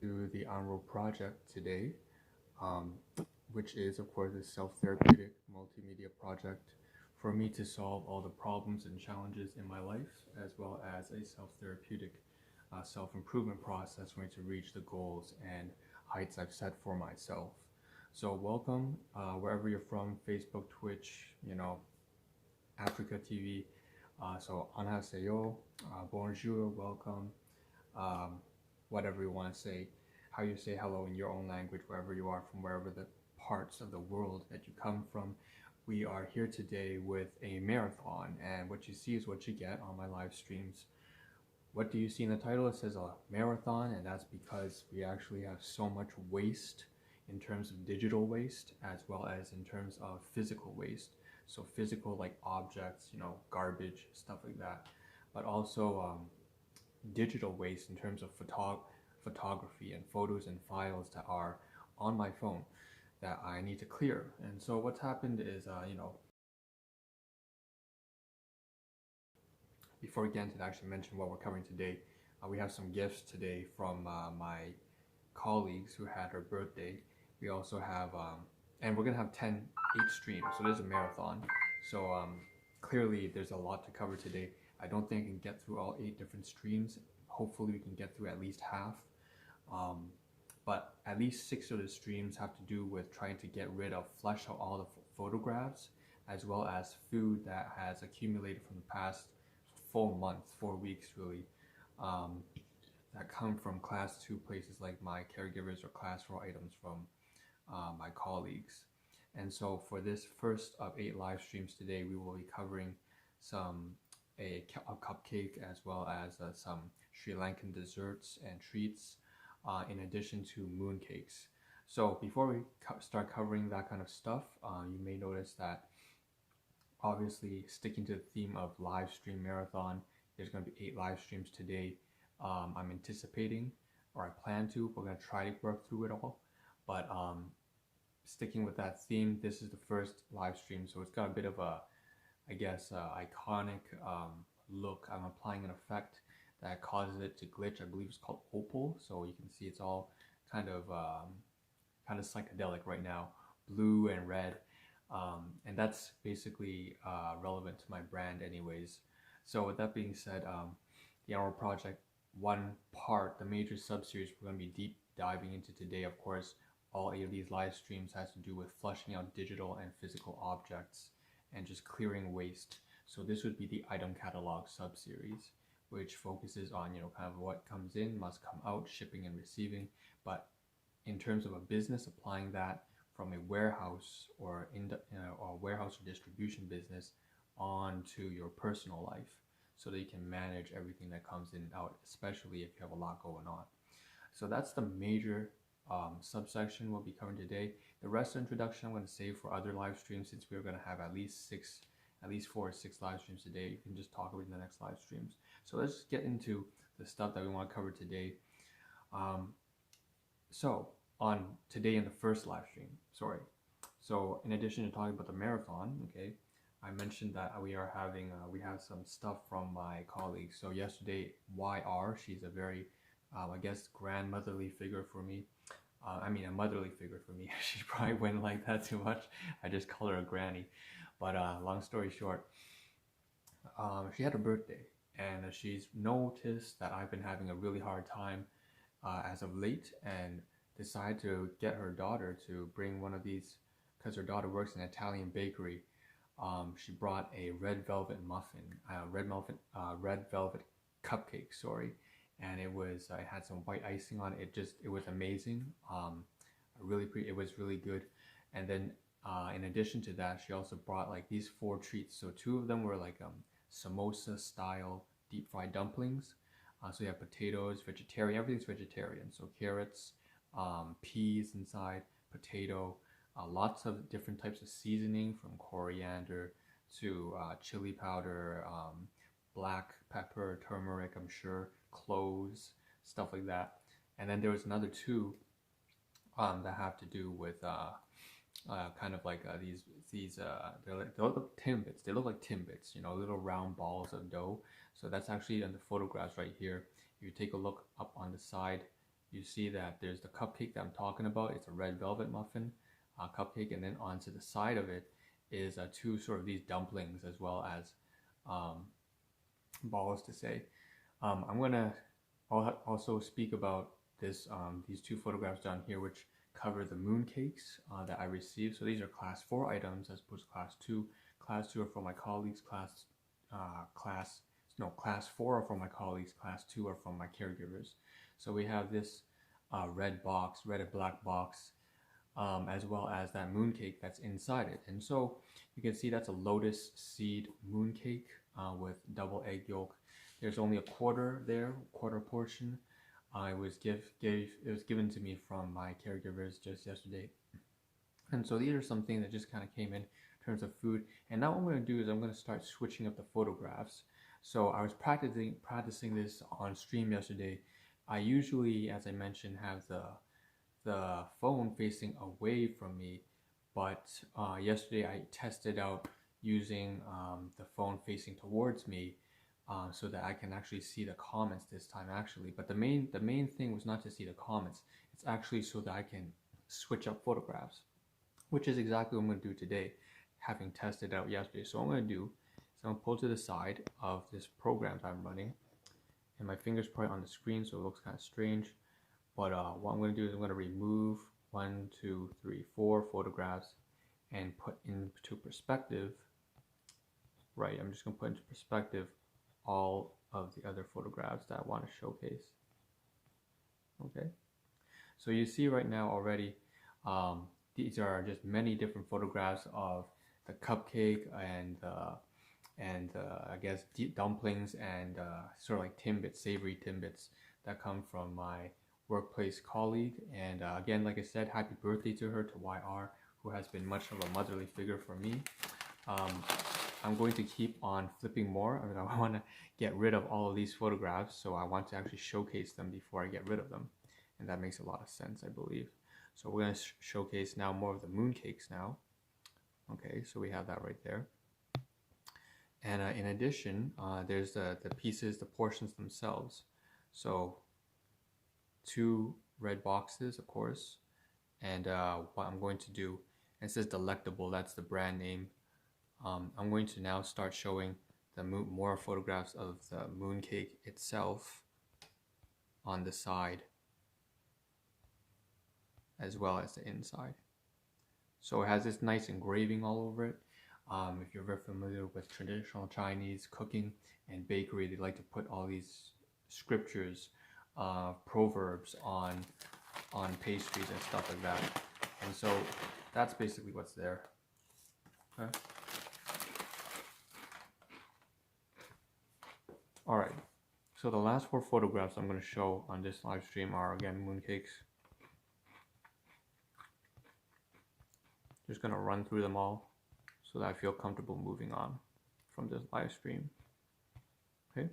to the Ahn Rho Project today, um, which is, of course, a self-therapeutic multimedia project for me to solve all the problems and challenges in my life, as well as a self-therapeutic self-improvement process for me to reach the goals and heights I've set for myself. So welcome, wherever you're from, Facebook, Twitch, Africa TV. So 안녕하세요, bonjour, welcome, um, whatever you want to say, how you say hello in your own language, wherever you are from, wherever the parts of the world that you come from. We are here today with a marathon, and what you see is what you get on my live streams. What do you see in the title? It says a marathon, and that's because we actually have so much waste in terms of digital waste as well as in terms of physical waste. So physical like objects, garbage, stuff like that, but also digital waste in terms of photography and photos and files that are on my phone that I need to clear. And so what's happened is, before we get into actually mention what we're covering today, we have some gifts today from my colleagues who had her birthday. We also have, and we're gonna have 8 streams, so there's a marathon. So clearly there's a lot to cover today. I don't think I can get through all 8 different streams. Hopefully we can get through at least half. But at least 6 of the streams have to do with trying to get rid of, flush out all the photographs, as well as food that has accumulated from the past full month, 4 weeks really, that come from class 2 places like my caregivers or class 4 items from my colleagues. And so for this first of 8 live streams today, we will be covering a cupcake as well as some Sri Lankan desserts and treats, in addition to mooncakes. So before we start covering that kind of stuff, you may notice that obviously sticking to the theme of live stream marathon, there's going to be 8 live streams today. I'm anticipating, or I plan to, we're going to try to work through it all, but sticking with that theme, this is the first live stream, so it's got a bit of a, I guess, iconic look. I'm applying an effect that causes it to glitch. I believe it's called opal, so you can see it's all kind of psychedelic right now, blue and red, and that's basically relevant to my brand anyways. So with that being said, the Ahn Rho Project, one part, the major sub-series we're going to be deep diving into today, of course, all 8 of these live streams has to do with flushing out digital and physical objects and just clearing waste. So this would be the item catalog sub-series, which focuses on, kind of what comes in must come out, shipping and receiving, but in terms of a business, applying that from a warehouse or warehouse or distribution business onto your personal life, so that you can manage everything that comes in and out, especially if you have a lot going on. So that's the major subsection we'll be covering today. The rest of the introduction I'm going to save for other live streams, since we're going to have at least 4 or 6 live streams today. You can just talk about in the next live streams. So let's just get into the stuff that we want to cover today. So on today in the first live stream, so in addition to talking about the marathon, okay, I mentioned that we are having we have some stuff from my colleagues. So yesterday, YR, she's a very I guess grandmotherly figure for me. I mean, a motherly figure for me. She probably wouldn't like that too much. I just call her a granny. But long story short, she had a birthday, and she's noticed that I've been having a really hard time as of late, and decided to get her daughter to bring one of these, because her daughter works in an Italian bakery. She brought a red velvet cupcake, sorry, and it had some white icing on it. It was amazing. It was really good. And then in addition to that, she also brought like these 4 treats. So 2 of them were like samosa style deep fried dumplings. So you have potatoes, vegetarian, everything's vegetarian. So carrots, peas inside, potato, lots of different types of seasoning, from coriander to chili powder, black pepper, turmeric, I'm sure, cloves, stuff like that. And then there was another 2 that have to do with kind of like these they look like Timbits. They look like Timbits, little round balls of dough. So that's actually in the photographs right here. If you take a look up on the side, you see that there's the cupcake that I'm talking about. It's a red velvet muffin cupcake, and then onto the side of it is two sort of these dumplings, as well as balls to say. I'm gonna also speak about this these two photographs down here, which cover the moon cakes that I received. So these are class 4 items as opposed to class 2. Class 2 are from my colleagues. Class 4 are from my colleagues. Class 2 are from my caregivers. So we have this red and black box, as well as that moon cake that's inside it. And so you can see that's a lotus seed moon cake with double egg yolk. There's only a quarter portion. It was given to me from my caregivers just yesterday. And so these are some things that just kind of came in terms of food. And now what I'm going to do is I'm going to start switching up the photographs. So I was practicing this on stream yesterday. I usually, as I mentioned, have the phone facing away from me, but yesterday I tested out using the phone facing towards me, so that I can actually see the comments this time actually. But the main thing was not to see the comments. It's actually so that I can switch up photographs, which is exactly what I'm going to do today, having tested out yesterday. So what I'm going to do is I'm going to pull to the side of this program that I'm running, and my finger's probably on the screen, so it looks kind of strange. But what I'm going to do is I'm going to remove 1, 2, 3, 4 photographs and put into perspective. Right, I'm just going to put into perspective all of the other photographs that I want to showcase. Okay, so you see right now already, these are just many different photographs of the cupcake and I guess dumplings and sort of like timbits, savory timbits that come from my workplace colleague. And again, like I said, happy birthday to her, to YR, who has been much of a motherly figure for me. I'm going to keep on flipping more. I mean, I want to get rid of all of these photographs, so I want to actually showcase them before I get rid of them, and that makes a lot of sense, I believe. So we're going to showcase now more of the moon cakes now. Okay, so we have that right there. And in addition, there's the pieces, the portions themselves. So 2 red boxes, of course, and what I'm going to do, and it says Delectable, that's the brand name. I'm going to now start showing the more photographs of the moon cake itself on the side, as well as the inside. So it has this nice engraving all over it. If you're very familiar with traditional Chinese cooking and bakery, they like to put all these scriptures, proverbs on pastries and stuff like that. And so that's basically what's there. Okay. All right. So the last 4 photographs I'm going to show on this live stream are again mooncakes. Just going to run through them all so that I feel comfortable moving on from this live stream. Okay.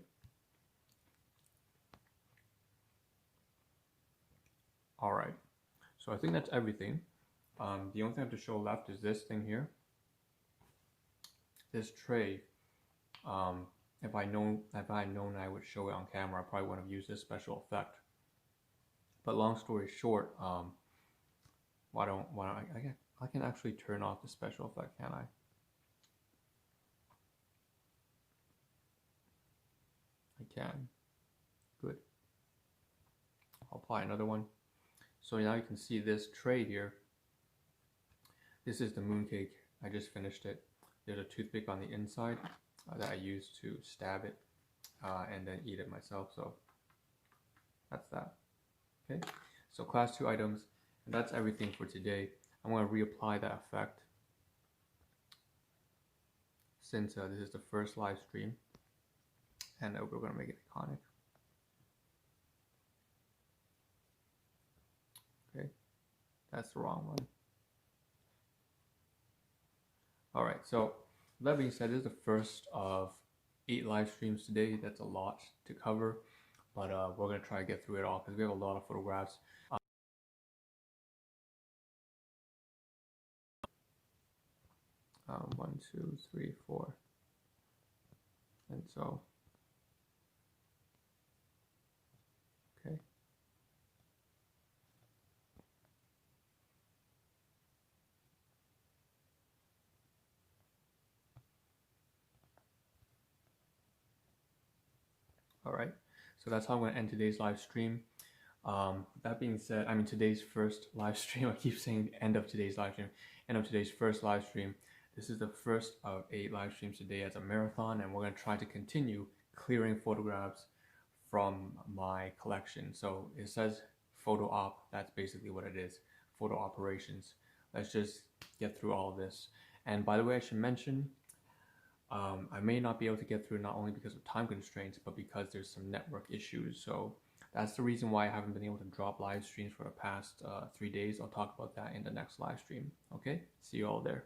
All right. So I think that's everything. The only thing I have to show left is this thing here. This tray. If I had known I would show it on camera, I probably wouldn't have used this special effect. But long story short, I can actually turn off the special effect, can I? I can. Good. I'll apply another one. So now you can see this tray here. This is the mooncake. I just finished it. There's a toothpick on the inside that I use to stab it and then eat it myself. So that's that. Okay. So class 2 items, and that's everything for today. I'm going to reapply that effect since this is the first live stream, and we're going to make it iconic. Okay, that's the wrong one. All right, so that being said, this is the first of 8 live streams today. That's a lot to cover, but we're going to try to get through it all because we have a lot of photographs. 1, 2, 3, 4, and so okay. All right, so that's how I'm going to end today's live stream. That being said, I mean today's first live stream. I keep saying end of today's live stream. End of today's first live stream. This is the first of 8 live streams today as a marathon, and we're going to try to continue clearing photographs from my collection. So it says photo op. That's basically what it is. Photo operations. Let's just get through all of this. And by the way, I should mention, I may not be able to get through not only because of time constraints, but because there's some network issues. So that's the reason why I haven't been able to drop live streams for the past 3 days. I'll talk about that in the next live stream. Okay, see you all there.